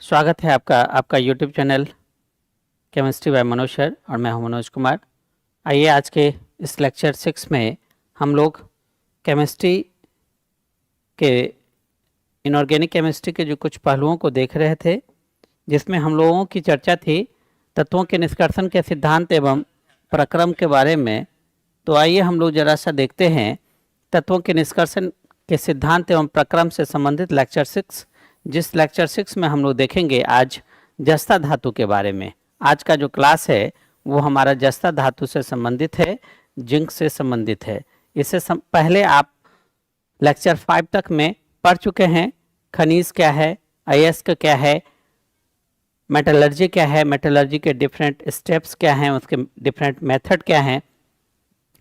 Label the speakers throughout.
Speaker 1: स्वागत है आपका आपका YouTube channel chemistry bye Manoj sir और मैं हूं मनोज कुमार। आइए आज के इस लेक्चर 6 में हम लोग केमिस्ट्री के इनऑर्गेनिक केमिस्ट्री के जो कुछ पहलुओं को देख रहे थे, जिसमें हम लोगों की चर्चा थी तत्वों के निष्कर्षण के सिद्धांत एवं प्रक्रम के बारे में। तो आइए हम लोग जरा सा देखते हैं तत्वों के निष्कर्षण के सिद्धांत एवं प्रक्रम से संबंधित लेक्चर 6। जिस लेक्चर 6 में हम लोग देखेंगे आज जस्ता धातु के बारे में। आज का जो क्लास है वो हमारा जस्ता धातु से संबंधित है, जिंक से संबंधित है। इससे पहले आप लेक्चर 5 तक में पढ़ चुके हैं खनिज क्या है, अयस्क क्या है, मेटलर्जी क्या है, मेटलर्जी के डिफरेंट स्टेप्स क्या हैं, उसके डिफरेंट मेथड क्या हैं,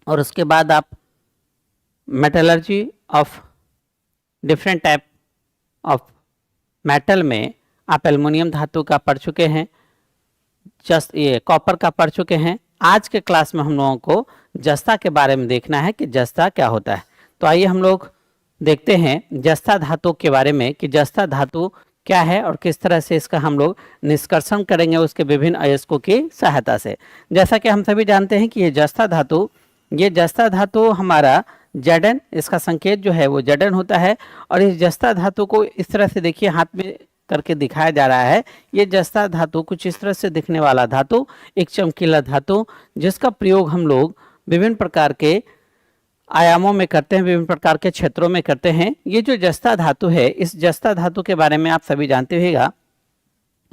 Speaker 1: और उसके बाद आप metallurgy of different type of metal में आप एल्युमिनियम धातु का पढ़ चुके हैं, जस्ट ये कॉपर का पढ़ चुके हैं। आज के क्लास में हम लोगों को जस्ता के बारे में देखना है कि जस्ता क्या होता है। तो आइए हम लोग देखते हैं जस्ता धातु के बारे में कि जस्ता धातु क्या है और किस तरह से इसका हम लोग निष्कर्षण करेंगे उसके विभिन्न अयस्कों की सहायता से। जैसा कि हम सभी जानते हैं कि ये जस्ता धातु हमारा Zn, इसका संकेत जो है वो Zn होता है। और इस जस्ता धातु को इस तरह से देखिए हाथ में करके दिखाया जा रहा है। ये जस्ता धातु कुछ इस तरह से दिखने वाला धातु, एक चमकीला धातु, जिसका प्रयोग हम लोग विभिन्न प्रकार के आयामों में करते हैं, विभिन्न प्रकार के क्षेत्रों में करते हैं। ये जो जस्ता धातु है, इस जस्ता धातु के बारे में आप सभी जानते होगा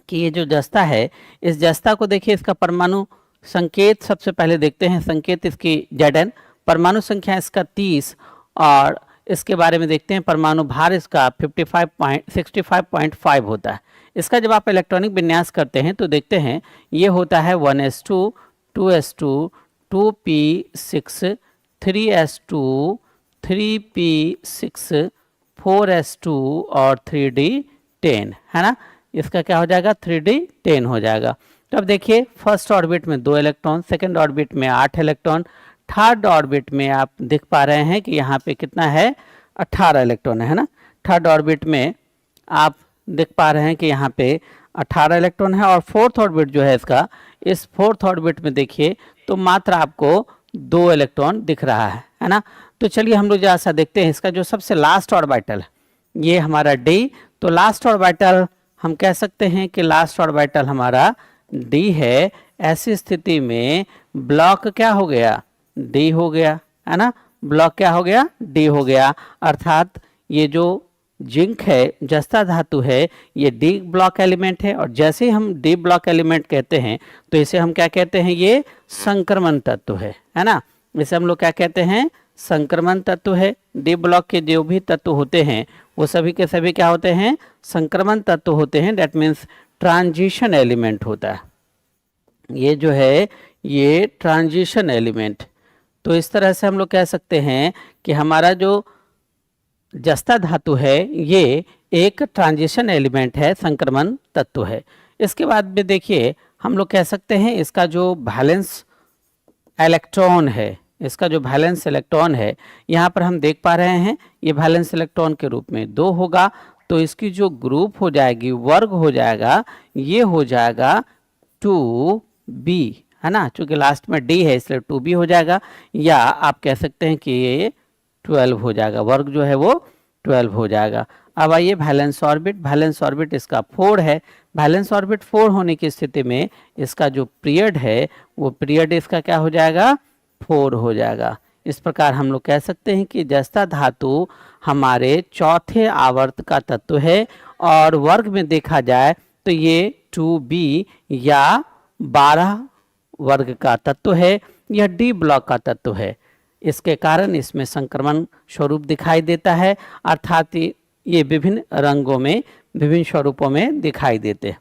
Speaker 1: कि ये जो जस्ता है, इस जस्ता को देखिए, इसका परमाणु संकेत सबसे पहले देखते हैं। संकेत इसकी Zn, परमाणु संख्या इसका 30 और इसके बारे में देखते हैं परमाणु भार इसका 65.5 होता है। इसका जब आप इलेक्ट्रॉनिक विन्यास करते हैं तो देखते हैं ये होता है 1s2, 2s2, 2p6, 3s2, 3p6, 4s2 और 3d10 है ना। इसका क्या हो जाएगा, 3d10 हो जाएगा। तो अब देखिए फर्स्ट ऑर्बिट में 2 इलेक्ट्रॉन, सेकेंड ऑर्बिट में 8 इलेक्ट्रॉन, थर्ड ऑर्बिट में आप देख पा रहे हैं कि यहाँ पे कितना है, 18 इलेक्ट्रॉन है ना। थर्ड ऑर्बिट में आप देख पा रहे हैं कि यहाँ पे 18 इलेक्ट्रॉन है। और फोर्थ ऑर्बिट जो है इसका, इस फोर्थ ऑर्बिट में देखिए तो मात्र आपको 2 इलेक्ट्रॉन दिख रहा है ना। तो चलिए हम लोग जैसा देखते हैं इसका जो सबसे लास्ट ऑर्बिटल, ये हमारा डी। तो लास्ट ऑर्बिटल हम कह सकते हैं कि लास्ट ऑर्बिटल हमारा डी है। ऐसी स्थिति में ब्लॉक क्या हो गया, डी हो गया है ना। ब्लॉक क्या हो गया, डी हो गया। अर्थात ये जो जिंक है, जस्ता धातु है, ये डी ब्लॉक एलिमेंट है। और जैसे ही हम डी ब्लॉक एलिमेंट कहते हैं तो इसे हम क्या कहते हैं, ये संक्रमण तत्व है ना। इसे हम लोग क्या कहते हैं, संक्रमण तत्व है। डी ब्लॉक के जो भी तत्व होते हैं वो सभी के सभी क्या होते हैं, संक्रमण तत्व होते हैं। दैट मीन्स ट्रांजिशन एलिमेंट होता है। ये जो है ये ट्रांजिशन एलिमेंट। तो इस तरह से हम लोग कह सकते हैं कि हमारा जो जस्ता धातु है ये एक ट्रांजिशन एलिमेंट है, संक्रमण तत्व है। इसके बाद में देखिए हम लोग कह सकते हैं इसका जो वैलेंस इलेक्ट्रॉन है, इसका जो वैलेंस इलेक्ट्रॉन है यहाँ पर हम देख पा रहे हैं ये वैलेंस इलेक्ट्रॉन के रूप में 2 होगा। तो इसकी जो ग्रुप हो जाएगी, वर्ग हो जाएगा, ये हो जाएगा 2b है ना। चूंकि लास्ट में डी है इसलिए 2b हो जाएगा। या आप कह सकते हैं कि ये 12 हो जाएगा, वर्ग जो है वो 12 हो जाएगा। अब आइए वैलेंस ऑर्बिट। वैलेंस ऑर्बिट इसका 4 है। वैलेंस ऑर्बिट 4 होने की स्थिति में इसका जो पीरियड है वो पीरियड इसका क्या हो जाएगा, 4 हो जाएगा। इस प्रकार हम लोग कह सकते हैं कि जस्ता धातु हमारे चौथे आवर्त का तत्व है। और वर्ग में देखा जाए तो ये 2b या 12 वर्ग का तत्व है, यह डी ब्लॉक का तत्व है। इसके कारण इसमें संक्रमण स्वरूप दिखाई देता है। अर्थात ये विभिन्न रंगों में, विभिन्न स्वरूपों में दिखाई देते हैं।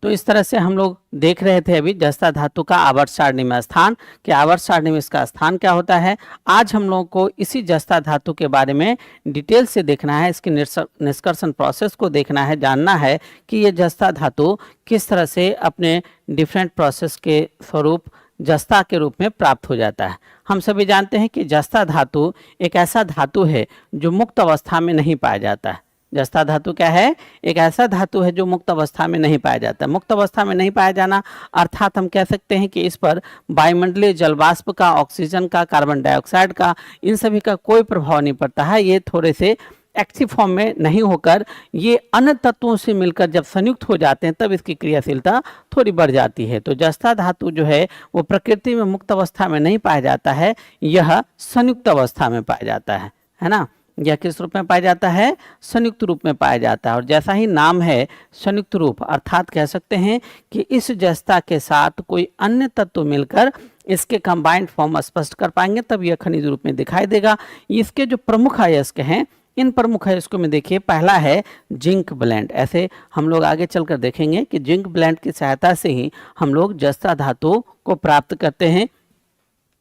Speaker 1: तो इस तरह से हम लोग देख रहे थे अभी जस्ता धातु का आवर्त सारणी में स्थान, कि आवर्त सारणी में इसका स्थान क्या होता है। आज हम लोगों को इसी जस्ता धातु के बारे में डिटेल से देखना है, इसकी निष्कर्षण प्रोसेस को देखना है, जानना है कि ये जस्ता धातु किस तरह से अपने डिफरेंट प्रोसेस के स्वरूप जस्ता के रूप में प्राप्त हो जाता है। हम सभी जानते हैं कि जस्ता धातु एक ऐसा धातु है जो मुक्त अवस्था में नहीं पाया जाता है। जस्ता धातु क्या है? एक ऐसा धातु है जो मुक्त अवस्था में नहीं पाया जाता। मुक्त अवस्था में नहीं पाया जाना अर्थात हम कह सकते हैं कि इस पर वायुमंडलीय जलवाष्प का, ऑक्सीजन का, कार्बन डाइऑक्साइड का, इन सभी का कोई प्रभाव नहीं पड़ता है। ये थोड़े से एक्टिव फॉर्म में नहीं होकर ये अन्य तत्वों से मिलकर जब संयुक्त हो जाते हैं तब इसकी क्रियाशीलता थोड़ी बढ़ जाती है। तो जस्ता धातु जो है वो प्रकृति में मुक्त अवस्था में नहीं पाया जाता है, यह संयुक्त अवस्था में पाया जाता है ना। यह किस रूप में पाया जाता है? संयुक्त रूप में पाया जाता है। और जैसा ही नाम है संयुक्त रूप, अर्थात कह सकते हैं कि इस जस्ता के साथ कोई अन्य तत्व मिलकर इसके कंबाइंड फॉर्म स्पष्ट कर पाएंगे तब यह खनिज रूप में दिखाई देगा। इसके जो प्रमुख अयस्क हैं, इन प्रमुख अयस्कों में देखिए पहला है जिंक ब्लेंड। ऐसे हम लोग आगे चलकर देखेंगे कि जिंक ब्लेंड की सहायता से ही हम लोग जस्ता धातु को प्राप्त करते हैं।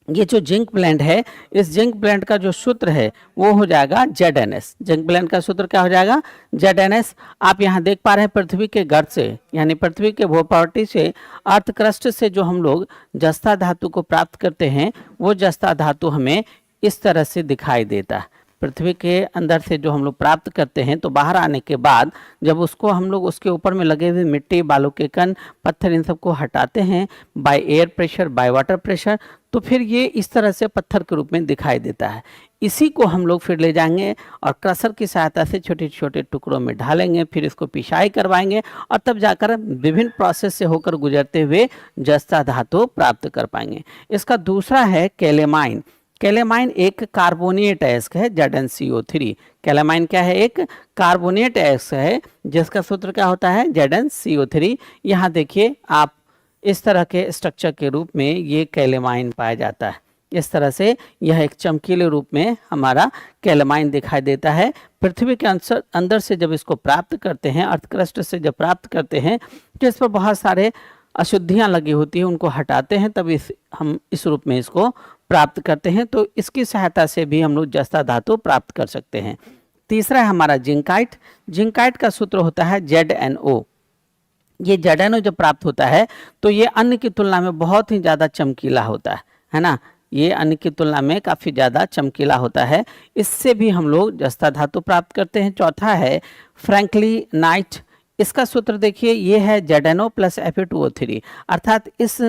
Speaker 1: ये जो जिंक ब्लेंड है, इस जिंक ब्लेंड का जो सूत्र है वो हो जाएगा ZNS। जिंक ब्लेंड का सूत्र क्या हो जाएगा? ZNS। आप यहाँ देख पा रहे हैं पृथ्वी के गर्त से, यानी पृथ्वी के भूपर्टी से, अर्थ क्रस्ट से जो हम लोग जस्ता धातु को प्राप्त करते हैं वो जस्ता धातु हमें इस तरह से दिखाई देता है। पृथ्वी के अंदर से जो हम लोग प्राप्त करते हैं तो बाहर आने के बाद जब उसको हम लोग उसके ऊपर में लगे हुए मिट्टी, बालू के कण, पत्थर, इन सबको हटाते हैं by air pressure, by water pressure, तो फिर ये इस तरह से पत्थर के रूप में दिखाई देता है। इसी को हम लोग फिर ले जाएंगे और क्रशर की सहायता से छोटे छोटे टुकड़ों में ढालेंगे, फिर इसको पिसाई करवाएंगे और तब जाकर विभिन्न प्रोसेस से होकर गुजरते हुए जस्ता धातु प्राप्त कर पाएंगे। इसका दूसरा है कैलेमाइन। कैलेमाइन एक कार्बोनेट अयस्क है, ZnCO3। कैलेमाइन क्या है? एक कार्बोनेट अयस्क है जिसका सूत्र क्या होता है? ZnCO3। यहाँ देखिए आप इस तरह के स्ट्रक्चर के रूप में ये कैलेमाइन पाया जाता है। इस तरह से यह एक चमकीले रूप में हमारा कैलेमाइन दिखाई देता है। पृथ्वी के अंदर से जब इसको प्राप्त करते हैं, अर्थ क्रस्ट से जब प्राप्त करते हैं तो इस पर बहुत सारे अशुद्धियाँ लगी होती हैं, उनको हटाते हैं तब हम इस रूप में इसको प्राप्त करते हैं। तो इसकी सहायता से भी हम लोग जस्ता धातु प्राप्त कर सकते हैं। तीसरा है हमारा जिंकाइट। जिंकाइट का सूत्र होता है ZnO। ये ZnO जब प्राप्त होता है तो ये अन्य की तुलना में बहुत ही ज़्यादा चमकीला होता है ना। ये अन्य की तुलना में काफ़ी ज़्यादा चमकीला होता है, इससे भी हम लोग जस्ता धातु प्राप्त करते हैं। चौथा है फ्रैंकलिनाइट। इसका सूत्र देखिए, ये है ZnO प्लस Fe2O3, अर्थात इस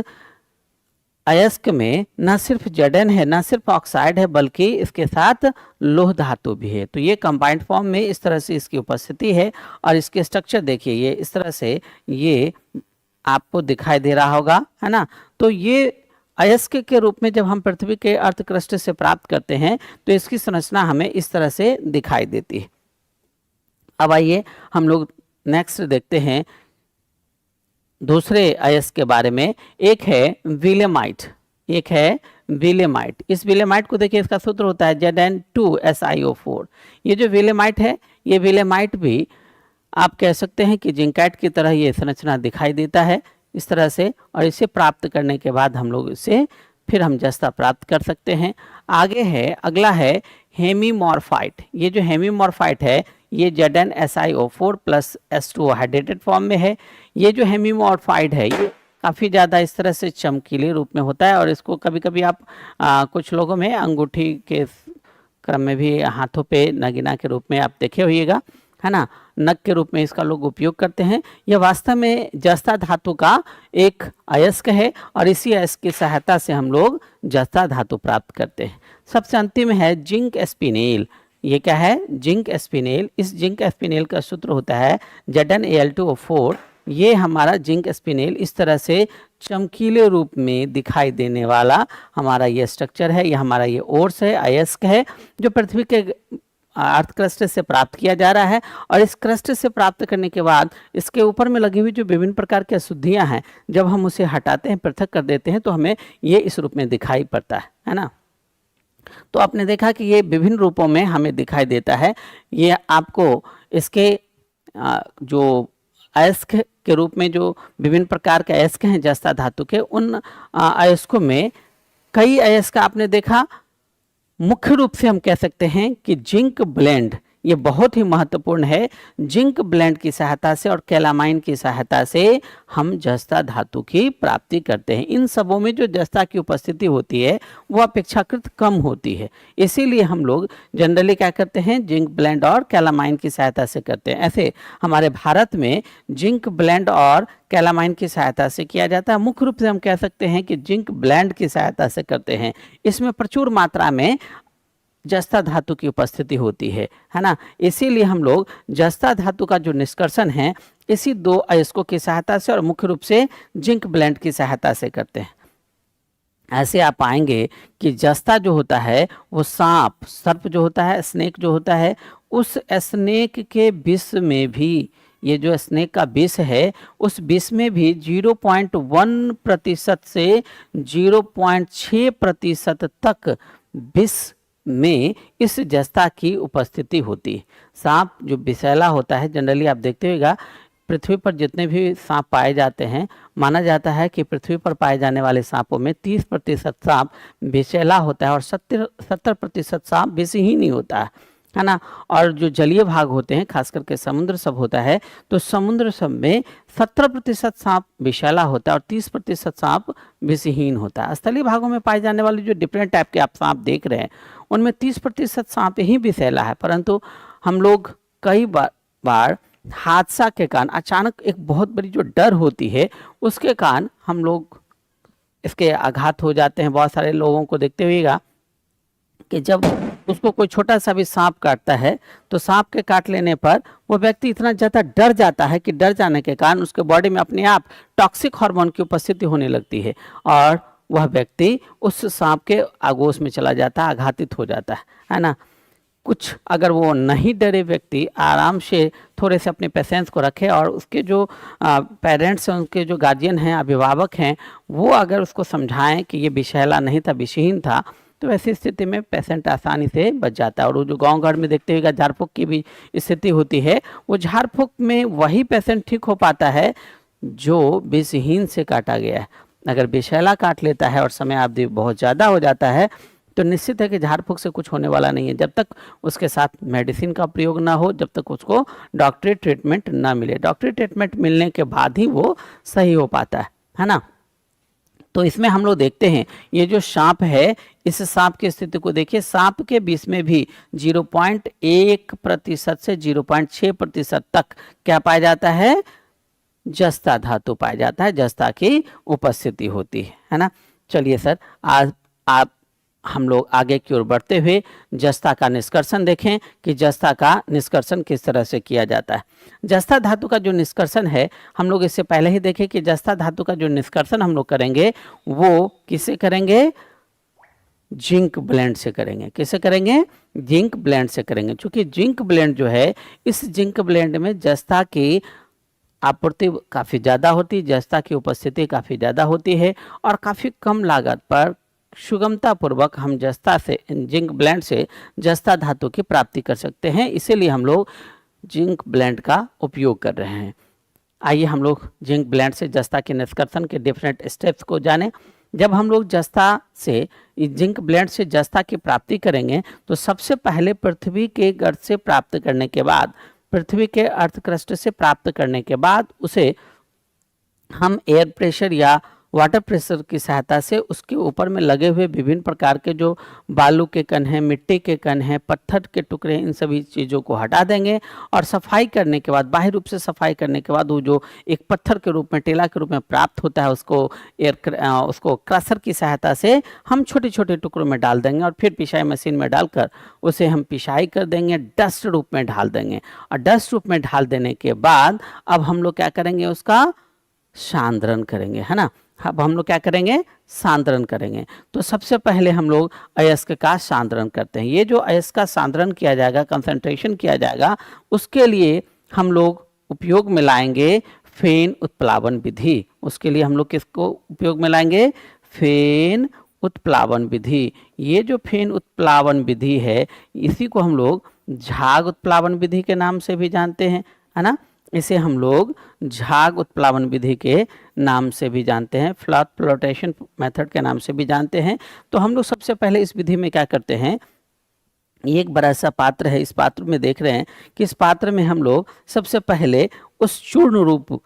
Speaker 1: अयस्क में न सिर्फ Zn है, न सिर्फ ऑक्साइड है, बल्कि इसके साथ लोह धातु भी है। तो ये कंबाइंड फॉर्म में इस तरह से इसकी उपस्थिति है और इसके स्ट्रक्चर देखिए, ये इस तरह से ये आपको दिखाई दे रहा होगा, है ना। तो ये अयस्क के रूप में जब हम पृथ्वी के अर्थ क्रस्ट से प्राप्त करते हैं तो इसकी संरचना हमें इस तरह से दिखाई देती है। अब आइए हम लोग नेक्स्ट देखते हैं दूसरे अयस्क के बारे में। एक है विलेमाइट, एक है विलेमाइट। इस विलेमाइट को देखिए, इसका सूत्र होता है Zn2SiO4। ये जो विलेमाइट है, ये विलेमाइट भी आप कह सकते हैं कि जिंकाइट की तरह ये संरचना दिखाई देता है इस तरह से, और इसे प्राप्त करने के बाद हम लोग इसे फिर हम जस्ता प्राप्त कर सकते हैं। आगे है, अगला है हेमीमॉर्फाइट। ये जो हेमीमॉर्फाइट है ये ZnSiO4 plus H2O hydrated form में है। ये जो हेमीमॉर्फाइड है ये काफ़ी ज़्यादा इस तरह से चमकीले रूप में होता है और इसको कभी कभी आप कुछ लोगों में अंगूठी के क्रम में भी हाथों पे नगीना के रूप में आप देखे होइएगा, है ना, नग के रूप में इसका लोग उपयोग करते हैं। यह वास्तव में जस्ता धातु का एक अयस्क है और इसी अयस्क की सहायता से हम लोग जस्ता धातु प्राप्त करते हैं। सबसे अंतिम है जिंक एस्पिनेल। ये क्या है? जिंक एस्पिनेल। इस जिंक एस्पिनेल का सूत्र होता है ZnAl2O4। ये हमारा जिंक एस्पिनेल इस तरह से चमकीले रूप में दिखाई देने वाला हमारा ये स्ट्रक्चर है, ये हमारा ये ओर्स है, अयस्क है, जो पृथ्वी के अर्थ क्रस्ट से प्राप्त किया जा रहा है। और इस क्रस्ट से प्राप्त करने के बाद इसके ऊपर में लगी हुई जो विभिन्न प्रकार की अशुद्धियाँ हैं, जब हम उसे हटाते हैं, पृथक कर देते हैं, तो हमें ये इस रूप में दिखाई पड़ता है ना। तो आपने देखा कि ये विभिन्न रूपों में हमें दिखाई देता है। ये आपको इसके जो अयस्क के रूप में जो विभिन्न प्रकार के अयस्क हैं जस्ता धातु के, उन अयस्कों में कई अयस्क आपने देखा। मुख्य रूप से हम कह सकते हैं कि जिंक ब्लेंड ये बहुत ही महत्वपूर्ण है। जिंक ब्लेंड की सहायता से और कैलामाइन की सहायता से हम जस्ता धातु की प्राप्ति करते हैं। इन सबों में जो जस्ता की उपस्थिति होती है वो अपेक्षाकृत कम होती है, इसीलिए हम लोग जनरली क्या करते हैं, जिंक ब्लेंड और कैलामाइन की सहायता से करते हैं। ऐसे हमारे भारत में जिंक ब्लेंड और कैलामाइन की सहायता से किया जाता है। मुख्य रूप से हम कह सकते हैं कि जिंक ब्लेंड की सहायता से करते हैं। इसमें प्रचुर मात्रा में जस्ता धातु की उपस्थिति होती है ना। इसीलिए हम लोग जस्ता धातु का जो निष्कर्षण है इसी दो अयस्कों की सहायता से और मुख्य रूप से जिंक ब्लेंड की सहायता से करते हैं। ऐसे आप पाएंगे कि जस्ता जो होता है वो सर्प जो होता है, स्नेक जो होता है, उस स्नेक के विष में भी, ये जो स्नेक का विष है उस विष में भी 0.1% से 0.6% तक विष में इस जस्ता की उपस्थिति होती है। सांप जो विषैला होता है, जनरली आप देखते होगा पृथ्वी पर जितने भी सांप पाए जाते हैं, माना जाता है कि पृथ्वी पर पाए जाने वाले सांपों में 30% सांप विषैला होता है और 70% सांप विषहीन नहीं होता है ना। और जो जलीय भाग होते हैं, खास करके समुद्र सब होता है, तो समुद्र सब में 70% सांप विषैला होता है और 30% सांप विषहीन होता है। स्थलीय भागों में पाए जाने वाले जो डिफरेंट टाइप के आप सांप देख रहे हैं उनमें 30% सांप ही विषैला है, परंतु हम लोग कई बार हादसा के कारण, अचानक एक बहुत बड़ी जो डर होती है उसके कारण हम लोग इसके आघात हो जाते हैं। बहुत सारे लोगों को देखते हुएगा कि जब उसको कोई छोटा सा भी सांप काटता है तो सांप के काट लेने पर वो व्यक्ति इतना ज़्यादा डर जाता है कि डर जाने के कारण उसके बॉडी में अपने आप टॉक्सिक हार्मोन की उपस्थिति होने लगती है और वह व्यक्ति उस सांप के आगोश में चला जाता है, आघातित हो जाता है ना। कुछ अगर वो नहीं डरे व्यक्ति आराम से थोड़े से अपने पेशेंस को रखे और उसके जो पेरेंट्स हैं, उनके जो गार्जियन हैं, अभिभावक हैं, वो अगर उसको समझाएं कि ये विषैला नहीं था, विषहीन था, तो ऐसी स्थिति में पेशेंट आसानी से बच जाता है। और वो जो गांव घर में देखते हुए झाड़ फूक की भी स्थिति होती है, वो झाड़ फूक में वही पेशेंट ठीक हो पाता है जो विषहीन से काटा गया है। अगर विषैला काट लेता है और समय अवधि बहुत ज़्यादा हो जाता है तो निश्चित है कि झाड़ फूक से कुछ होने वाला नहीं है, जब तक उसके साथ मेडिसिन का प्रयोग ना हो, जब तक उसको डॉक्टरी ट्रीटमेंट ना मिले। डॉक्टरी ट्रीटमेंट मिलने के बाद ही वो सही हो पाता है ना। तो इसमें हम लोग देखते हैं ये जो सांप है, इस सांप की स्थिति को देखिए। सांप के विष में भी 0.1% से 0.6% तक क्या पाया जाता है, जस्ता धातु पाया जाता है, जस्ता की उपस्थिति होती है ना। चलिए सर, आज आप हम लोग आगे की ओर बढ़ते हुए जस्ता का निष्कर्षण देखें कि जस्ता का निष्कर्षण किस तरह से किया जाता है। जस्ता धातु का जो निष्कर्षण है, हम लोग इससे पहले ही देखें कि जस्ता धातु का जो निष्कर्षण हम लोग करेंगे वो किससे करेंगे, जिंक ब्लेंड से करेंगे। किससे करेंगे, जिंक ब्लेंड से करेंगे। क्योंकि जिंक ब्लेंड जो है, इस जिंक ब्लेंड में जस्ता की आपूर्ति काफ़ी ज़्यादा होती है, जस्ता की उपस्थिति काफ़ी ज़्यादा होती है और काफ़ी कम लागत पर सुगमता पूर्वक हम जस्ता से, जिंक ब्लेंड से जस्ता धातु की प्राप्ति कर सकते हैं। इसीलिए हम लोग जिंक ब्लेंड का उपयोग कर रहे हैं। आइए हम लोग जिंक ब्लेंड से जस्ता के निष्कर्षण के डिफरेंट स्टेप्स को जानें। जब हम लोग जस्ता से, जिंक ब्लेंड से जस्ता की प्राप्ति करेंगे तो सबसे पहले पृथ्वी के गर्त से प्राप्त करने के बाद, पृथ्वी के अर्थ क्रस्ट से प्राप्त करने के बाद उसे हम एयर प्रेशर या वाटर प्रेशर की सहायता से उसके ऊपर में लगे हुए विभिन्न प्रकार के जो बालू के कण हैं, मिट्टी के कण हैं, पत्थर के टुकड़े, इन सभी चीज़ों को हटा देंगे और सफाई करने के बाद, बाह्य रूप से सफाई करने के बाद वो जो एक पत्थर के रूप में, टेला के रूप में प्राप्त होता है, उसको क्रशर की सहायता से हम छोटे छोटे टुकड़ों में डाल देंगे और फिर पिसाई मशीन में डालकर उसे हम पिसाई कर देंगे, डस्ट रूप में ढाल देंगे। और डस्ट रूप में ढाल देने के बाद अब हम लोग क्या करेंगे, उसका सांद्रण करेंगे, है ना। अब हम लोग क्या करेंगे, सांद्रण करेंगे। तो सबसे पहले हम लोग अयस्क का सांद्रण करते हैं। ये जो अयस्क का सांद्रण किया जाएगा, कंसंट्रेशन किया जाएगा, उसके लिए हम लोग उपयोग में लाएंगे फेन उत्प्लावन विधि। उसके लिए हम लोग किसको उपयोग में लाएंगे, फेन उत्प्लावन विधि। ये जो फेन उत्प्लावन विधि है, इसी को हम लोग झाग उत्प्लावन विधि के नाम से भी जानते हैं, है ना। इसे हम लोग झाग उत्प्लावन विधि के नाम से भी जानते हैं, फ्लैट फ्लोटेशन मेथड के नाम से भी जानते हैं। तो हम लोग सबसे पहले इस विधि में क्या करते हैं, ये एक बड़ा सा पात्र है। इस पात्र में देख रहे हैं कि इस पात्र में हम लोग सबसे पहले उस चूर्ण रूप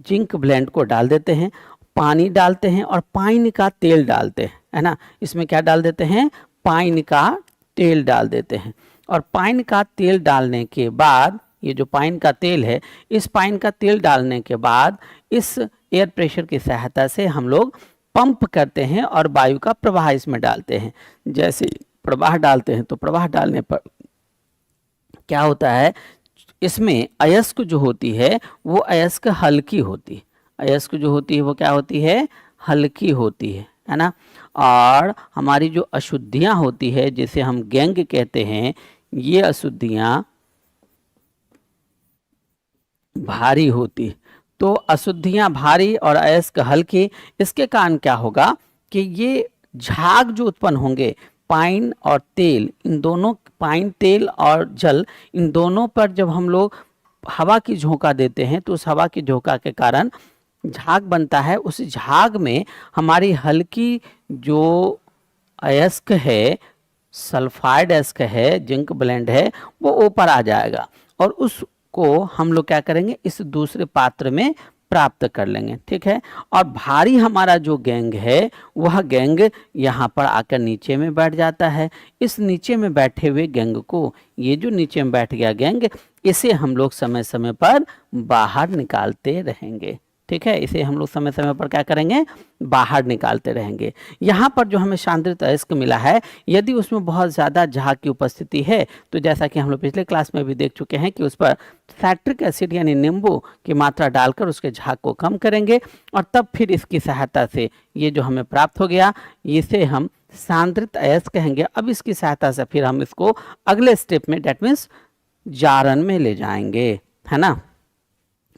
Speaker 1: जिंक ब्लेंड को डाल देते हैं, पानी डालते हैं और पाइन का तेल डालते हैं, है ना। इसमें क्या डाल देते हैं, पाइन का तेल डाल देते हैं। और पाइन का तेल डालने के बाद, ये जो पाइन का तेल है, इस पाइन का तेल डालने के बाद इस एयर प्रेशर की सहायता से हम लोग पंप करते हैं और वायु का प्रवाह इसमें डालते हैं। जैसे प्रवाह डालते हैं तो प्रवाह डालने पर क्या होता है, इसमें अयस्क जो होती है वो अयस्क हल्की होती है। अयस्क जो होती है वो क्या होती है, हल्की होती है ना। और हमारी जो अशुद्धियां होती है, जिसे हम गैंग कहते हैं, ये अशुद्धियां भारी होती। तो अशुद्धियां भारी और अयस्क हल्की, इसके कारण क्या होगा कि ये झाग जो उत्पन्न होंगे, पाइन और तेल, इन दोनों, पाइन, तेल और जल, इन दोनों पर जब हम लोग हवा की झोंका देते हैं तो उस हवा की झोंका के कारण झाग बनता है। उस झाग में हमारी हल्की जो अयस्क है, सल्फाइड अयस्क है, जिंक ब्लेंड है, वो ऊपर आ जाएगा और उसको हम लोग क्या करेंगे, इस दूसरे पात्र में प्राप्त कर लेंगे, ठीक है। और भारी हमारा जो गैंग है, वह गैंग यहाँ पर आकर नीचे में बैठ जाता है। इस नीचे में बैठे हुए गैंग को, ये जो नीचे में बैठ गया गैंग, इसे हम लोग समय समय पर बाहर निकालते रहेंगे, ठीक है। इसे हम लोग समय समय पर क्या करेंगे, बाहर निकालते रहेंगे। यहाँ पर जो हमें सांद्रित अयस्क मिला है, यदि उसमें बहुत ज़्यादा झाग की उपस्थिति है तो जैसा कि हम लोग पिछले क्लास में भी देख चुके हैं कि उस पर साइट्रिक एसिड यानी नींबू की मात्रा डालकर उसके झाग को कम करेंगे और तब फिर इसकी सहायता से ये जो हमें प्राप्त हो गया, इसे हम सांद्रित अयस्क कहेंगे। अब इसकी सहायता से फिर हम इसको अगले स्टेप में, डेट मीन्स जारन में ले जाएंगे, है ना।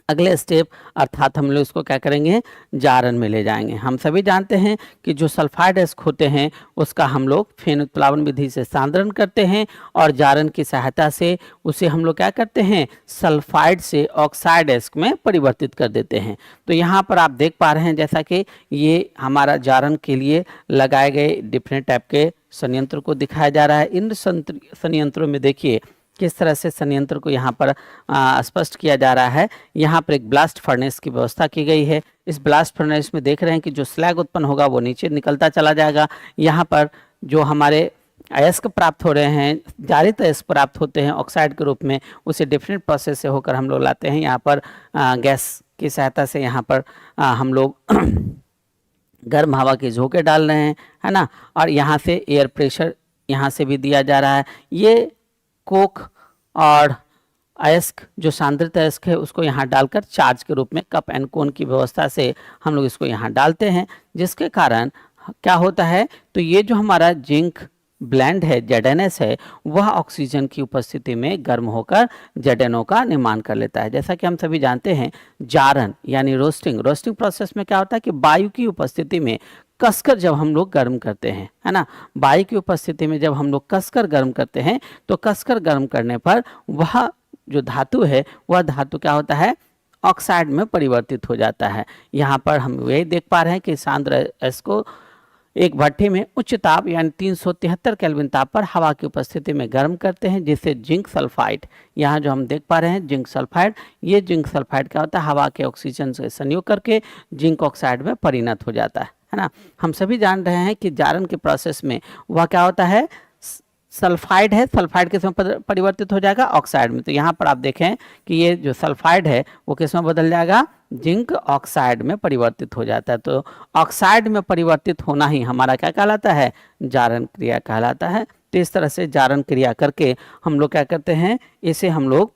Speaker 1: अगले स्टेप अर्थात हम लोग इसको क्या करेंगे, जारन में ले जाएंगे। हम सभी जानते हैं कि जो सल्फाइड अयस्क होते हैं उसका हम लोग फेन उत्प्लावन विधि से सांद्रण करते हैं और जारन की सहायता से उसे हम लोग क्या करते हैं, सल्फाइड से ऑक्साइड अयस्क में परिवर्तित कर देते हैं। तो यहाँ पर आप देख पा रहे हैं जैसा कि ये हमारा जारन के लिए लगाए गए डिफरेंट टाइप के संयंत्र को दिखाया जा रहा है। इन संयंत्रों में देखिए किस तरह से संयंत्र को यहाँ पर स्पष्ट किया जा रहा है। यहाँ पर एक ब्लास्ट फर्नेस की व्यवस्था की गई है। इस ब्लास्ट फर्नेस में देख रहे हैं कि जो स्लैग उत्पन्न होगा वो नीचे निकलता चला जाएगा। यहाँ पर जो हमारे अयस्क प्राप्त हो रहे हैं, जारित अयस्क प्राप्त होते हैं ऑक्साइड के रूप में, उसे डिफरेंट प्रोसेस से होकर हम लोग लाते हैं। यहाँ पर गैस की सहायता से यहाँ पर हम लोग गर्म हवा के झोंके डाल रहे हैं, है ना। और यहाँ से एयर प्रेशर यहाँ से भी दिया जा रहा है। ये कोक और अयस्क, जो सांद्रित अयस्क है, उसको यहाँ डालकर चार्ज के रूप में कप एंड कोन की व्यवस्था से हम लोग इसको यहाँ डालते हैं, जिसके कारण क्या होता है, तो ये जो हमारा जिंक ब्लेंड है, ZnS है, वह ऑक्सीजन की उपस्थिति में गर्म होकर ZnO का निर्माण कर लेता है। जैसा कि हम सभी जानते हैं, जारन यानी रोस्टिंग प्रोसेस में क्या होता है कि वायु की उपस्थिति में कसकर जब हम लोग गर्म करते हैं, है ना, वायु की उपस्थिति में जब हम लोग कसकर गर्म करते हैं तो कसकर गर्म करने पर वह जो धातु है, वह धातु क्या होता है, ऑक्साइड में परिवर्तित हो जाता है। यहाँ पर हम यही देख पा रहे हैं कि सांद्र अयस्क को एक भट्ठी में उच्च ताप यानी 373 केल्विन ताप पर हवा की उपस्थिति में गर्म करते हैं, जिससे जिंक सल्फाइड, यहाँ जो हम देख पा रहे हैं जिंक सल्फाइड, ये जिंक सल्फाइड क्या होता है, हवा के ऑक्सीजन से संयोग करके जिंक ऑक्साइड में परिणत हो जाता है ना। हम सभी जान रहे हैं कि जारन के प्रोसेस में वह क्या होता है, सल्फाइड है, सल्फाइड किस में परिवर्तित हो जाएगा, ऑक्साइड में। तो यहाँ पर आप देखें कि ये जो सल्फाइड है वो किस में बदल जाएगा, जिंक ऑक्साइड में परिवर्तित हो जाता है। तो ऑक्साइड में परिवर्तित होना ही हमारा क्या कहलाता है, जारन क्रिया कहलाता है। तो इस तरह से जारन क्रिया करके हम लोग क्या करते हैं, इसे हम लोग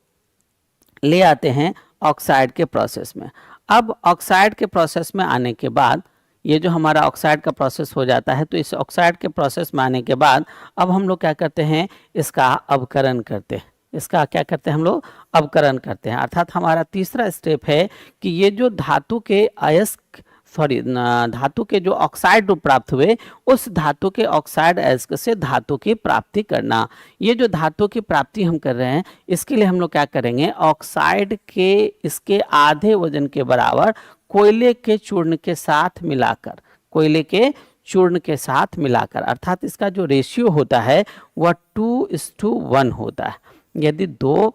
Speaker 1: ले आते हैं ऑक्साइड के प्रोसेस में। अब ऑक्साइड के प्रोसेस में आने के बाद ये जो हमारा ऑक्साइड का प्रोसेस हो जाता है, तो इस ऑक्साइड के प्रोसेस में आने के बाद अब हम लोग क्या करते हैं, इसका अवकरण करते हैं। इसका क्या करते हैं, हम लोग अवकरण करते हैं। अर्थात हमारा तीसरा स्टेप है कि ये जो धातु के अयस्क, धातु के जो ऑक्साइड रूप प्राप्त हुए, उस धातु के ऑक्साइड अयस्क से धातु की प्राप्ति करना। ये जो धातु की प्राप्ति हम कर रहे हैं, इसके लिए हम लोग क्या करेंगे, ऑक्साइड के इसके आधे वजन के बराबर कोयले के चूर्ण के साथ मिलाकर, कोयले के चूर्ण के साथ मिलाकर, अर्थात इसका जो रेशियो होता है वह 2:1 होता है। यदि 2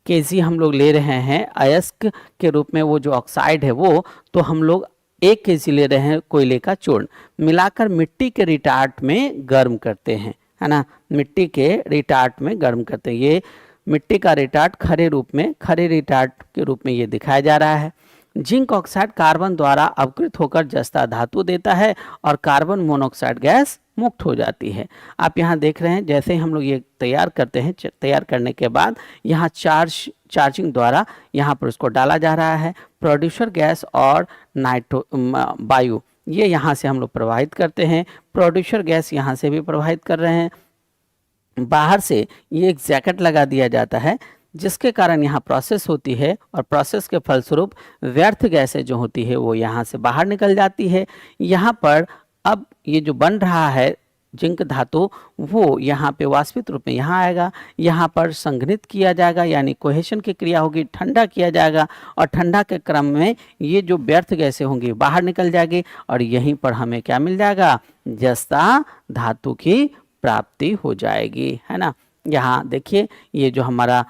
Speaker 1: kg हम लोग ले रहे हैं अयस्क के रूप में वो जो ऑक्साइड है वो, तो हम लोग 1 kg ले रहे हैं कोयले का चूर्ण, मिलाकर मिट्टी के रिटार्ट में गर्म करते हैं, है ना, मिट्टी के रिटार्ट में गर्म करते हैं। ये मिट्टी का रिटार्ट खरे रिटार्ट के रूप में ये दिखाया जा रहा है। जिंक ऑक्साइड कार्बन द्वारा अवकृत होकर जस्ता धातु देता है और कार्बन मोनोऑक्साइड गैस मुक्त हो जाती है। आप यहाँ देख रहे हैं जैसे ही हम लोग ये तैयार करते हैं, तैयार करने के बाद यहाँ चार्जिंग द्वारा यहाँ पर उसको डाला जा रहा है। प्रोड्यूसर गैस और वायु ये यहाँ से हम लोग प्रवाहित करते हैं, प्रोड्यूसर गैस यहाँ से भी प्रवाहित कर रहे हैं। बाहर से ये एक जैकेट लगा दिया जाता है जिसके कारण यहाँ प्रोसेस होती है और प्रोसेस के फलस्वरूप व्यर्थ गैसें जो होती है वो यहाँ से बाहर निकल जाती है। यहाँ पर अब ये जो बन रहा है जिंक धातु वो यहाँ पे वाष्पित रूप में यहाँ आएगा, यहाँ पर संघनित किया जाएगा यानी कोहेशन की क्रिया होगी, ठंडा किया जाएगा और ठंडा के क्रम में ये जो व्यर्थ गैसें होंगी बाहर निकल जाएगी और यहीं पर हमें क्या मिल जाएगा, जस्ता धातु की प्राप्ति हो जाएगी, है ना। यहाँ देखिए ये जो हमारा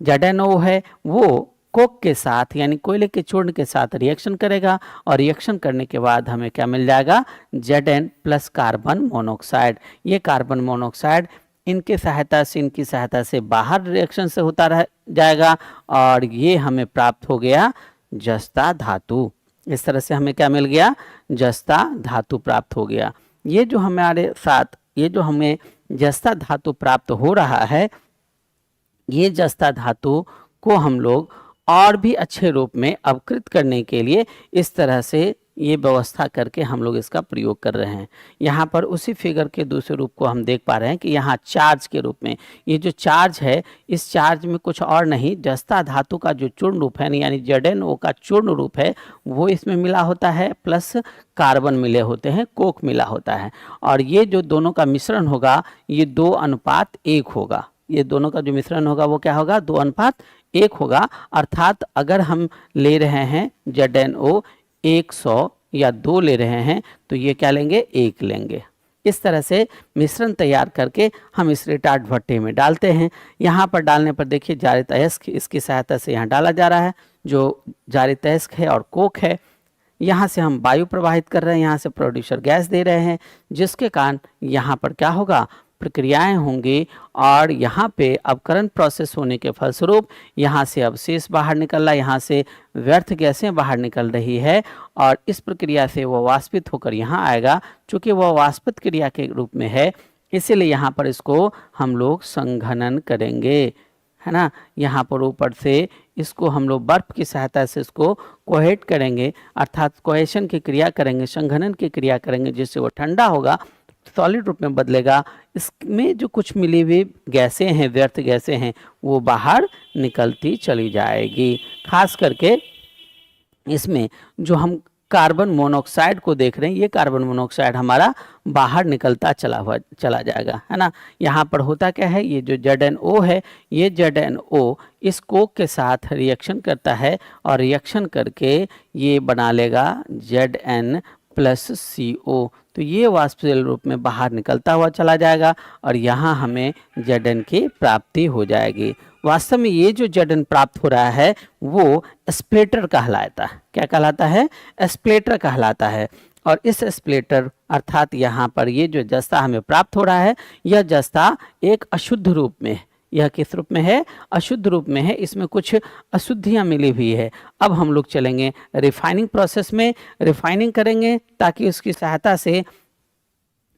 Speaker 1: ZnO है वो कोक के साथ यानी कोयले के चूर्ण के साथ रिएक्शन करेगा और रिएक्शन करने के बाद हमें क्या मिल जाएगा, Zn प्लस कार्बन मोनोऑक्साइड। ये कार्बन मोनोऑक्साइड इनकी सहायता से बाहर रिएक्शन से होता रह जाएगा और ये हमें प्राप्त हो गया जस्ता धातु। इस तरह से हमें क्या मिल गया, जस्ता धातु प्राप्त हो गया। ये जो हमारे साथ ये जो हमें जस्ता धातु प्राप्त हो रहा है, ये जस्ता धातु को हम लोग और भी अच्छे रूप में अवकृत करने के लिए इस तरह से ये व्यवस्था करके हम लोग इसका प्रयोग कर रहे हैं। यहाँ पर उसी फिगर के दूसरे रूप को हम देख पा रहे हैं कि यहाँ चार्ज के रूप में ये जो चार्ज है, इस चार्ज में कुछ और नहीं, जस्ता धातु का जो चूर्ण रूप है यानी ZnO का चूर्ण रूप है वो इसमें मिला होता है, प्लस कार्बन मिले होते हैं, कोक मिला होता है और ये जो दोनों का मिश्रण होगा ये 2:1 होगा। ये दोनों का जो मिश्रण होगा वो क्या होगा, 2:1 होगा। अर्थात अगर हम ले रहे हैं ZnO 100 या 2 ले रहे हैं तो ये क्या लेंगे, 1 लेंगे। इस तरह से मिश्रण तैयार करके हम इस रिटार्ट भट्टे में डालते हैं। यहाँ पर डालने पर देखिए जारित अयस्क इसकी सहायता से यहाँ डाला जा रहा है, जो जारित अयस्क है और कोक है। यहाँ से हम वायु प्रवाहित कर रहे हैं, यहाँ से प्रोड्यूसर गैस दे रहे हैं, जिसके कारण यहाँ पर क्या होगा, प्रक्रियाएं होंगी और यहाँ पे अवकरण प्रोसेस होने के फलस्वरूप यहाँ से अवशेष बाहर निकल रहा है, यहाँ से व्यर्थ गैसें बाहर निकल रही है और इस प्रक्रिया से वह वाष्पित होकर यहाँ आएगा। चूँकि वह वाष्पित क्रिया के रूप में है इसीलिए यहाँ पर इसको हम लोग संघनन करेंगे, है ना। यहाँ पर ऊपर से इसको हम लोग बर्फ की सहायता से इसको कोहेट करेंगे, अर्थात कोहेशन की क्रिया करेंगे, संघनन की क्रिया करेंगे, जिससे वो ठंडा होगा, सॉलिड रूप में बदलेगा। इसमें जो कुछ मिली हुई गैसें हैं, व्यर्थ गैसें हैं, वो बाहर निकलती चली जाएगी। खास करके इसमें जो हम कार्बन मोनोऑक्साइड को देख रहे हैं, ये कार्बन मोनोऑक्साइड हमारा बाहर निकलता चला जाएगा, है ना। यहाँ पर होता क्या है, ये जो ZnO है, ये ZnO इस कोक के साथ रिएक्शन करता है और रिएक्शन करके ये बना लेगा Zn प्लस CO। तो ये वाष्पशील रूप में बाहर निकलता हुआ चला जाएगा और यहाँ हमें Zn की प्राप्ति हो जाएगी। वास्तव में ये जो Zn प्राप्त हो रहा है वो स्प्लिटर कहलाता है। क्या कहलाता है, स्प्लिटर कहलाता है। और इस स्प्लिटर अर्थात यहाँ पर ये जो जस्ता हमें प्राप्त हो रहा है, यह जस्ता एक अशुद्ध रूप में है। यह किस रूप में है, अशुद्ध रूप में है, इसमें कुछ अशुद्धियाँ मिली हुई है। अब हम लोग चलेंगे रिफाइनिंग प्रोसेस में, रिफाइनिंग करेंगे ताकि उसकी सहायता से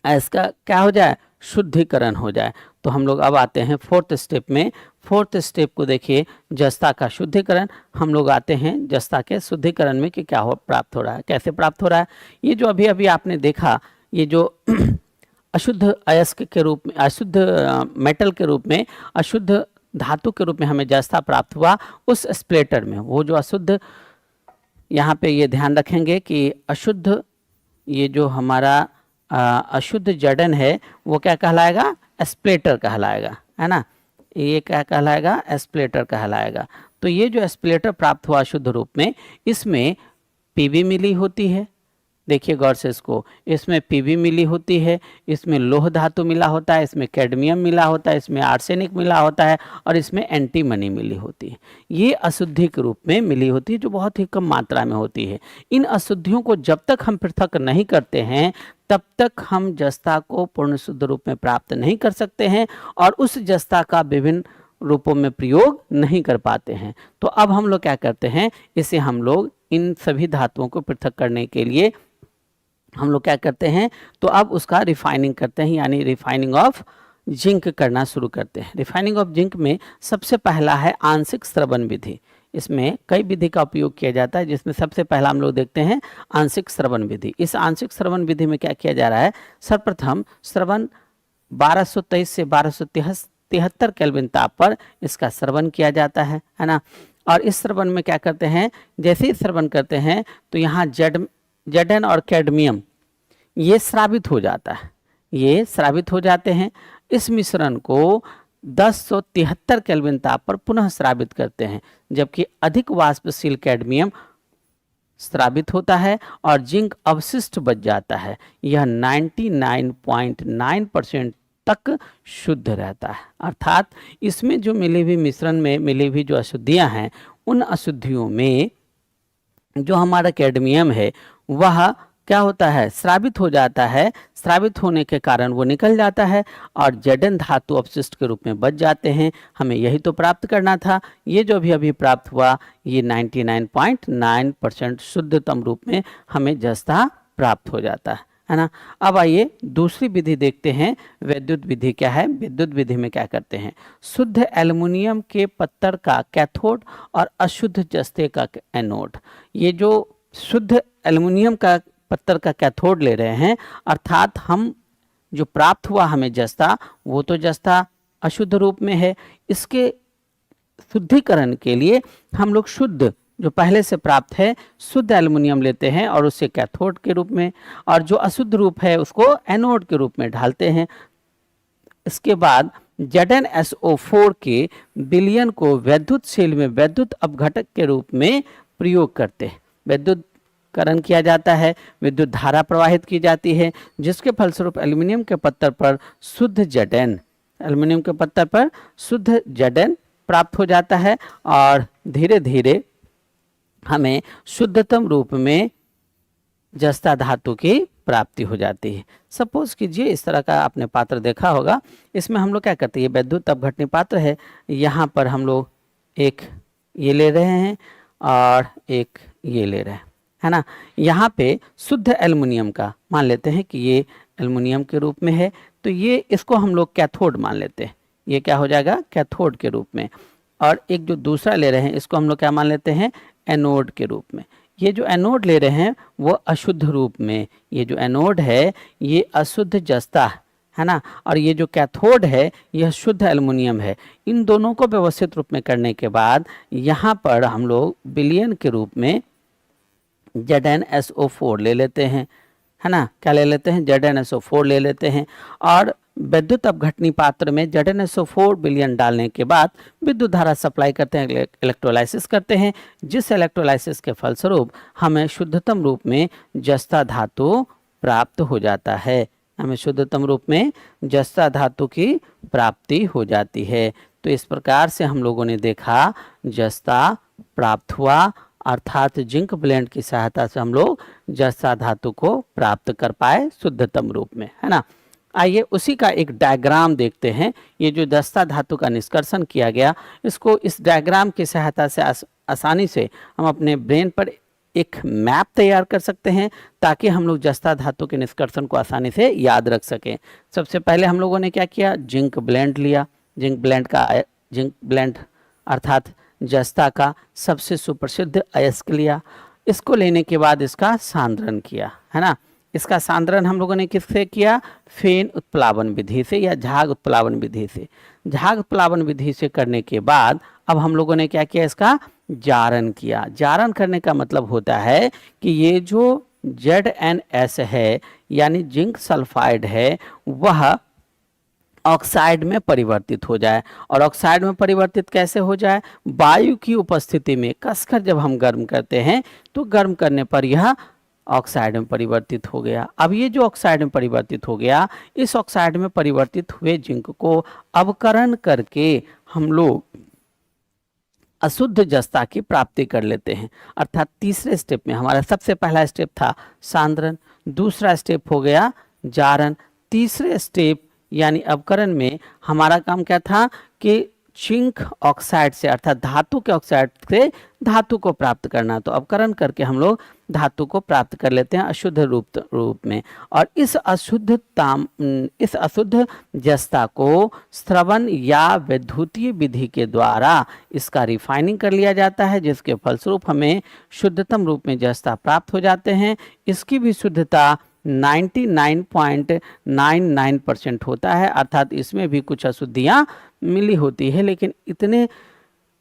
Speaker 1: इसका क्या हो जाए, शुद्धिकरण हो जाए। तो हम लोग अब आते हैं 4th स्टेप में। 4th स्टेप को देखिए, जस्ता का शुद्धिकरण। हम लोग आते हैं जस्ता के शुद्धिकरण में कि क्या प्राप्त हो रहा है, कैसे प्राप्त हो रहा है। ये जो अभी अभी आपने देखा, ये जो अशुद्ध अयस्क के रूप में, अशुद्ध मेटल के रूप में, अशुद्ध धातु के रूप में हमें जस्ता प्राप्त हुआ, उस स्प्लिटर में वो जो अशुद्ध, यहाँ पे ये ध्यान रखेंगे कि अशुद्ध, ये जो हमारा अशुद्ध Zn है वो क्या कहलाएगा, स्प्लिटर कहलाएगा, है ना। ये क्या कहलाएगा, स्प्लिटर कहलाएगा। तो ये जो स्प्लिटर प्राप्त हुआ अशुद्ध रूप में, इसमें Pb मिली होती है, देखिए गौर से इसको, इसमें पीबी मिली होती है, इसमें लोह धातु मिला होता है, इसमें कैडमियम मिला होता है, इसमें आर्सेनिक मिला होता है और इसमें एंटीमनी मिली होती है। ये अशुद्धि के रूप में मिली होती है जो बहुत ही कम मात्रा में होती है। इन अशुद्धियों को जब तक हम पृथक नहीं करते हैं तब तक हम जस्ता को पूर्ण शुद्ध रूप में प्राप्त नहीं कर सकते हैं और उस जस्ता का विभिन्न रूपों में प्रयोग नहीं कर पाते हैं। तो अब हम लोग क्या करते हैं, इसे हम लोग इन सभी धातुओं को पृथक करने के लिए हम लोग क्या करते हैं, तो अब उसका रिफाइनिंग करते हैं, यानी रिफाइनिंग ऑफ जिंक करना शुरू करते हैं। रिफाइनिंग ऑफ जिंक में सबसे पहला है आंशिक स्रवण विधि। इसमें कई विधि का उपयोग किया जाता है, जिसमें सबसे पहला हम लोग देखते हैं आंशिक स्रवण विधि। इस आंशिक स्रवण विधि में क्या किया जा रहा है, सर्वप्रथम स्रवण 1223 से 1273 केल्विन ताप पर इसका स्रवण किया जाता है ना। और इस स्रवण में क्या करते हैं, जैसे ही स्रवण करते हैं तो यहाँ जेडन और कैडमियम ये स्रावित हो जाता है, ये स्रावित हो जाते हैं। इस मिश्रण को 1073 केल्विन ताप पर पुनः स्रावित करते हैं, जबकि अधिक वाष्पशील कैडमियम स्रावित होता है और जिंक अवशिष्ट बच जाता है। यह 99.9% तक शुद्ध रहता है। अर्थात इसमें जो मिली हुई मिश्रण में मिली हुई जो अशुद्धियां हैं, उन अशुद्धियों में जो हमारा कैडमियम है वह क्या होता है, स्रावित हो जाता है। स्रावित होने के कारण वो निकल जाता है और जडन धातु अपशिष्ट के रूप में बच जाते हैं। हमें यही तो प्राप्त करना था। ये जो भी अभी प्राप्त हुआ ये 99.9% शुद्धतम रूप में हमें जस्ता प्राप्त हो जाता है ना। अब आइए दूसरी विधि देखते हैं, विद्युत विधि क्या है। विद्युत विधि में क्या करते हैं, शुद्ध एल्युमिनियम के पत्तर का कैथोड और अशुद्ध जस्ते का एनोड। ये जो शुद्ध एल्युमिनियम का पत्तर का कैथोड ले रहे हैं, अर्थात हम जो प्राप्त हुआ हमें जस्ता, वो तो जस्ता अशुद्ध रूप में है। इसके शुद्धिकरण के लिए हम लोग शुद्ध जो पहले से प्राप्त है शुद्ध एल्युमिनियम लेते हैं और उसे कैथोड के रूप में, और जो अशुद्ध रूप है उसको एनोड के रूप में ढालते हैं। इसके बाद ZnSO4 के विलयन को वैद्युत सेल में वैद्युत अपघटक के रूप में प्रयोग करते हैं। विद्युतकरण किया जाता है, विद्युत धारा प्रवाहित की जाती है, जिसके फलस्वरूप एल्युमिनियम के पत्तर पर शुद्ध Zn, एल्युमिनियम के पत्तर पर शुद्ध Zn प्राप्त हो जाता है और धीरे धीरे हमें शुद्धतम रूप में जस्ता धातु की प्राप्ति हो जाती है। सपोज कीजिए इस तरह का आपने पात्र देखा होगा। इसमें हम लोग क्या करते हैं, ये वैद्युत अपघटनी पात्र है। यहाँ पर हम लोग एक ये ले रहे हैं और एक ये ले रहे हैं, है ना। यहाँ पे शुद्ध एल्युमिनियम का मान लेते हैं कि ये एल्युमिनियम के रूप में है, तो ये इसको हम लोग कैथोड मान लेते हैं। ये क्या हो जाएगा, कैथोड के रूप में। और एक जो दूसरा ले रहे हैं इसको हम लोग क्या मान लेते हैं, एनोड के रूप में। ये जो एनोड ले रहे हैं वो अशुद्ध रूप में, ये जो एनोड है ये अशुद्ध जस्ता है ना, और ये जो कैथोड है यह शुद्ध एल्युमिनियम है। इन दोनों को व्यवस्थित रूप में करने के बाद यहाँ पर हम लोग विलयन के रूप में ZnSO4 ले लेते हैं, है ना। क्या ले लेते हैं, ZnSO4 ले लेते हैं और विद्युत अपघटनी पात्र में ZnSO4 विलयन डालने के बाद विद्युत धारा सप्लाई करते हैं, इलेक्ट्रोलाइसिस करते हैं, जिस इलेक्ट्रोलाइसिस के फलस्वरूप हमें शुद्धतम रूप में जस्ता धातु प्राप्त हो जाता है। हमें शुद्धतम रूप में जस्ता धातु की प्राप्ति हो जाती है। तो इस प्रकार से हम लोगों ने देखा जस्ता प्राप्त हुआ, अर्थात जिंक ब्लेंड की सहायता से हम लोग जस्ता धातु को प्राप्त कर पाए शुद्धतम रूप में, है ना। आइए उसी का एक डायग्राम देखते हैं। ये जो जस्ता धातु का निष्कर्षण किया गया, इसको इस डायग्राम की सहायता से आसानी से हम अपने ब्रेन पर एक मैप तैयार कर सकते हैं, ताकि हम लोग जस्ता धातु के निष्कर्षण को आसानी से याद रख सकें। सबसे पहले हम लोगों ने क्या किया, जिंक ब्लेंड लिया। जिंक ब्लेंड अर्थात जस्ता का सबसे सुप्रसिद्ध अयस्क लिया। इसको लेने के बाद इसका सांद्रण किया, है ना। इसका सांद्रण हम लोगों ने किससे किया, फेन उत्प्लावन विधि से या झाग उत्प्लावन विधि से। झाग उत्प्लावन विधि से करने के बाद अब हम लोगों ने क्या किया, इसका जारण किया। जारण करने का मतलब होता है कि ये जो ZnS है यानी जिंक सल्फाइड है, वह ऑक्साइड में परिवर्तित हो जाए। और ऑक्साइड में परिवर्तित कैसे हो जाए, वायु की उपस्थिति में कसकर जब हम गर्म करते हैं तो गर्म करने पर यह ऑक्साइड में परिवर्तित हो गया। अब ये जो ऑक्साइड में परिवर्तित हो गया, इस ऑक्साइड में परिवर्तित हुए जिंक को अवकरण करके हम लोग अशुद्ध जस्ता की प्राप्ति कर लेते हैं। अर्थात तीसरे स्टेप में हमारा सबसे पहला स्टेप था सांद्रण, दूसरा स्टेप हो गया जारण, तीसरे स्टेप यानी अवकरण में हमारा काम क्या था कि जिंक ऑक्साइड से अर्थात धातु के ऑक्साइड से धातु को प्राप्त करना। तो अवकरण करके हम लोग धातु को प्राप्त कर लेते हैं अशुद्ध रूप में। और इस अशुद्ध जस्ता को स्रवण या वैद्युतीय विधि के द्वारा इसका रिफाइनिंग कर लिया जाता है, जिसके फलस्वरूप हमें शुद्धतम रूप में जस्ता प्राप्त हो जाते हैं। इसकी भी शुद्धता 99.99% होता है, अर्थात इसमें भी कुछ अशुद्धियाँ मिली होती है, लेकिन इतने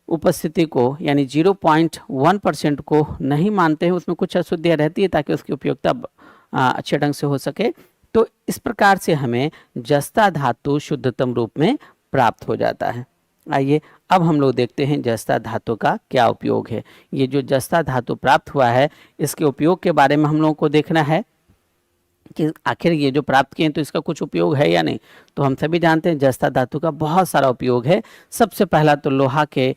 Speaker 1: उपस्थिति को यानी 0.1% को नहीं मानते हैं। उसमें कुछ अशुद्धियाँ रहती है ताकि उसकी उपयोगिता अच्छे ढंग से हो सके। तो इस प्रकार से हमें जस्ता धातु शुद्धतम रूप में प्राप्त हो जाता है। आइए अब हम लोग देखते हैं जस्ता धातु का क्या उपयोग है। ये जो जस्ता धातु प्राप्त हुआ है, इसके उपयोग के बारे में हम लोगों को देखना है कि आखिर ये जो प्राप्त किए हैं तो इसका कुछ उपयोग है या नहीं। तो हम सभी जानते हैं जस्ता धातु का बहुत सारा उपयोग है। सबसे पहला तो लोहा के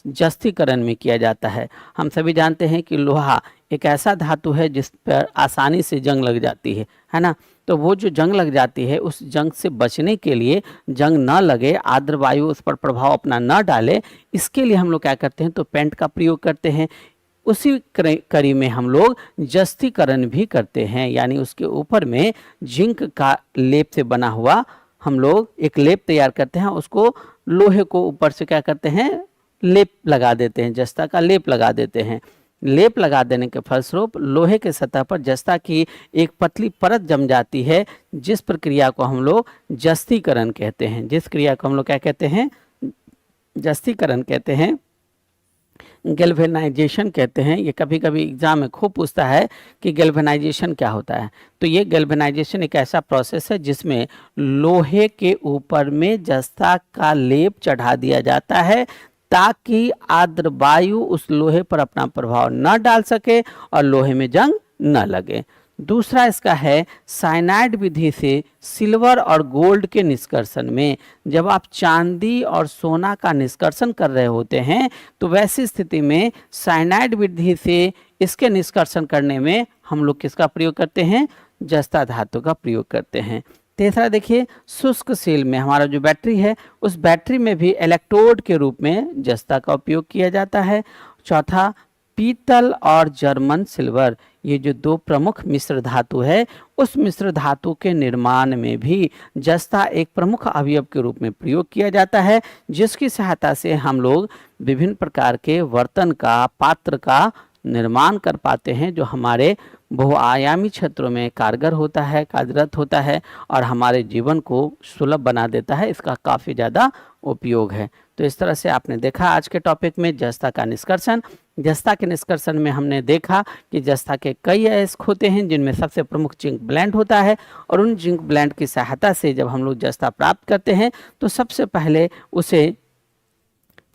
Speaker 1: जस्तीकरण में किया जाता है। हम सभी जानते हैं कि लोहा एक ऐसा धातु है जिस पर आसानी से जंग लग जाती है ना। तो वो जो जंग लग जाती है, उस जंग से बचने के लिए, जंग न लगे, आर्द्र वायु उस पर प्रभाव अपना न डाले, इसके लिए हम लोग क्या करते हैं तो पेंट का प्रयोग करते हैं। उसी कड़ी में हम लोग जस्तीकरण भी करते हैं, यानी उसके ऊपर में जिंक का लेप से बना हुआ हम लोग एक लेप तैयार करते हैं। उसको लोहे को ऊपर से क्या करते हैं लेप लगा देते हैं, जस्ता का लेप लगा देते हैं। लेप लगा देने के फलस्वरूप लोहे के सतह पर जस्ता की एक पतली परत जम जाती है, जिस प्रक्रिया को हम लोग जस्तीकरण कहते हैं। जिस क्रिया को हम लोग क्या कहते हैं जस्तीकरण कहते हैं, गैल्वेनाइजेशन कहते हैं। ये कभी कभी एग्जाम में खूब पूछता है कि गैल्वेनाइजेशन क्या होता है। तो ये गैल्वेनाइजेशन एक ऐसा प्रोसेस है जिसमें लोहे के ऊपर में जस्ता का लेप चढ़ा दिया जाता है ताकि आर्द्र वायु उस लोहे पर अपना प्रभाव न डाल सके और लोहे में जंग न लगे। दूसरा इसका है साइनाइड विधि से सिल्वर और गोल्ड के निष्कर्षण में। जब आप चांदी और सोना का निष्कर्षण कर रहे होते हैं तो वैसी स्थिति में साइनाइड विधि से इसके निष्कर्षण करने में हम लोग किसका प्रयोग करते हैं जस्ता धातु का प्रयोग करते हैं। तीसरा देखिए शुष्क सेल में हमारा जो बैटरी है, उस बैटरी में भी इलेक्ट्रोड के रूप में जस्ता का उपयोग किया जाता है। चौथा पीतल और जर्मन सिल्वर, ये जो दो प्रमुख मिश्र धातु है, उस मिश्र धातु के निर्माण में भी जस्ता एक प्रमुख अवयव के रूप में प्रयोग किया जाता है, जिसकी सहायता से हम लोग विभिन्न प्रकार के बर्तन का, पात्र का निर्माण कर पाते हैं, जो हमारे बहुआयामी क्षेत्रों में कारगर होता है, कार्यरत होता है और हमारे जीवन को सुलभ बना देता है। इसका काफ़ी ज़्यादा उपयोग है। तो इस तरह से आपने देखा आज के टॉपिक में जस्ता का निष्कर्षण। जस्ता के निष्कर्षण में हमने देखा कि जस्ता के कई अयस्क होते हैं, जिनमें सबसे प्रमुख जिंक ब्लेंड होता है, और उन जिंक ब्लेंड की सहायता से जब हम लोग जस्ता प्राप्त करते हैं तो सबसे पहले उसे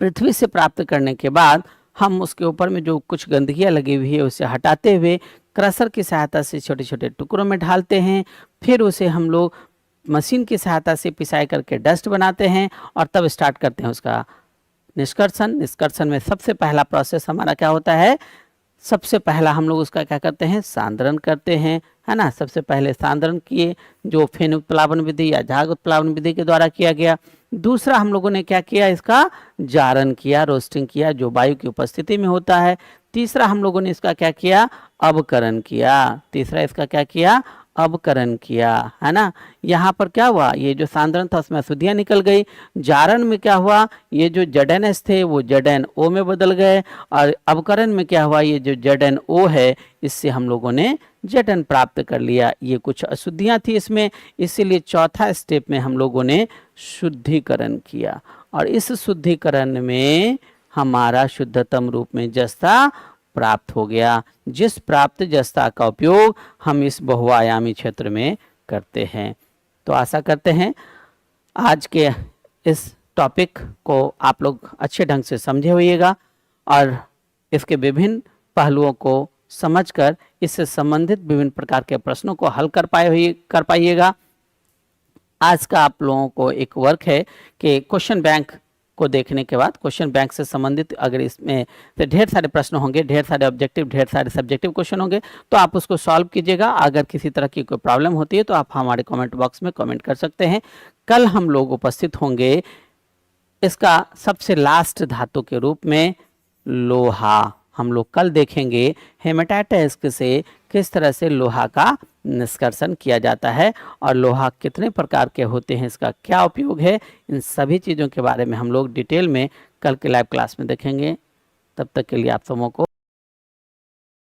Speaker 1: पृथ्वी से प्राप्त करने के बाद हम उसके ऊपर में जो कुछ गंदगियाँ लगी हुई है उसे हटाते हुए क्रशर की सहायता से छोटे छोटे टुकड़ों में ढालते हैं। फिर उसे हम लोग मशीन की सहायता से पिसाई करके डस्ट बनाते हैं और तब स्टार्ट करते हैं उसका निष्कर्षण। निष्कर्षण में सबसे पहला प्रोसेस हमारा क्या होता है, सबसे पहला हम लोग उसका क्या करते हैं सांद्रण करते हैं, है ना। सबसे पहले सांद्रण किए, जो फेन उत्प्लावन विधि या झाग उत्प्लावन विधि के द्वारा किया गया। दूसरा हम लोगों ने क्या किया, इसका जारण किया, रोस्टिंग किया, जो वायु की उपस्थिति में होता है। तीसरा हम लोगों ने इसका क्या किया, अवकरण किया। तीसरा इसका क्या किया, अवकरण किया, है ना। यहाँ पर क्या हुआ, ये जो सांद्रण था उसमें अशुद्धियाँ निकल गई। जारण में क्या हुआ, ये जो ZnS थे वो ZnO में बदल गए, और अवकरण में क्या हुआ, ये जो ZnO है इससे हम लोगों ने Zn प्राप्त कर लिया। ये कुछ अशुद्धियाँ थी इसमें, इसीलिए चौथा स्टेप में हम लोगों ने शुद्धिकरण किया, और इस शुद्धिकरण में हमारा शुद्धतम रूप में जस्ता प्राप्त हो गया, जिस प्राप्त जस्ता का उपयोग हम इस बहुआयामी क्षेत्र में करते हैं। तो आशा करते हैं आज के इस टॉपिक को आप लोग अच्छे ढंग से समझे होइएगा और इसके विभिन्न पहलुओं को समझकर इससे संबंधित विभिन्न प्रकार के प्रश्नों को हल कर पाइएगा। आज का आप लोगों को एक वर्क है कि क्वेश्चन बैंक को देखने के बाद क्वेश्चन बैंक से संबंधित अगर इसमें से ढेर सारे प्रश्न होंगे, ढेर सारे ऑब्जेक्टिव, ढेर सारे सब्जेक्टिव क्वेश्चन होंगे, तो आप उसको सॉल्व कीजिएगा। अगर किसी तरह की कोई प्रॉब्लम होती है तो आप हमारे कमेंट बॉक्स में कमेंट कर सकते हैं। कल हम लोग उपस्थित होंगे इसका सबसे लास्ट धातु के रूप में लोहा। हम लोग कल देखेंगे हेमाटाइट से किस तरह से लोहा का निष्कर्षण किया जाता है और लोहा कितने प्रकार के होते हैं, इसका क्या उपयोग है, इन सभी चीज़ों के बारे में हम लोग डिटेल में कल के लाइव क्लास में देखेंगे। तब तक के लिए आप सबों को